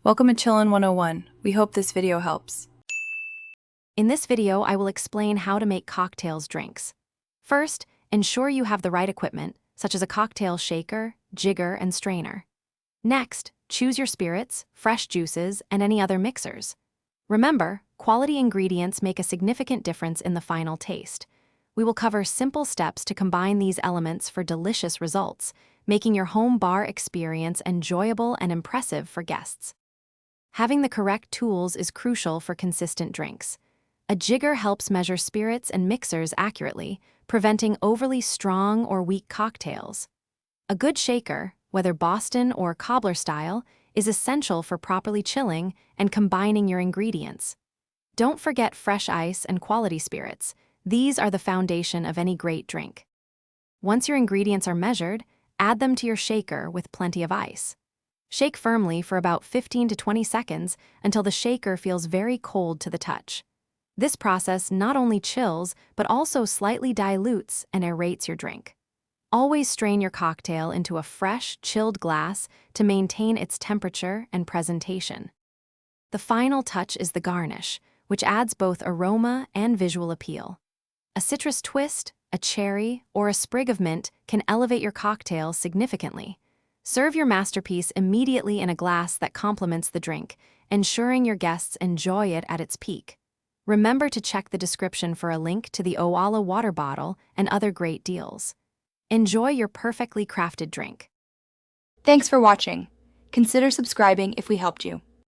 Welcome to Chillin' 101. We hope this video helps. In this video, I will explain how to make cocktails drinks. First, ensure you have the right equipment, such as a cocktail shaker, jigger, and strainer. Next, choose your spirits, fresh juices, and any other mixers. Remember, quality ingredients make a significant difference in the final taste. We will cover simple steps to combine these elements for delicious results, making your home bar experience enjoyable and impressive for guests. Having the correct tools is crucial for consistent drinks. A jigger helps measure spirits and mixers accurately, preventing overly strong or weak cocktails. A good shaker, whether Boston or cobbler style, is essential for properly chilling and combining your ingredients. Don't forget fresh ice and quality spirits. These are the foundation of any great drink. Once your ingredients are measured, add them to your shaker with plenty of ice. Shake firmly for about 15 to 20 seconds until the shaker feels very cold to the touch. This process not only chills, but also slightly dilutes and aerates your drink. Always strain your cocktail into a fresh, chilled glass to maintain its temperature and presentation. The final touch is the garnish, which adds both aroma and visual appeal. A citrus twist, a cherry, or a sprig of mint can elevate your cocktail significantly. Serve your masterpiece immediately in a glass that complements the drink, ensuring your guests enjoy it at its peak. Remember to check the description for a link to the Owala water bottle and other great deals. Enjoy your perfectly crafted drink. Thanks for watching. Consider subscribing if we helped you.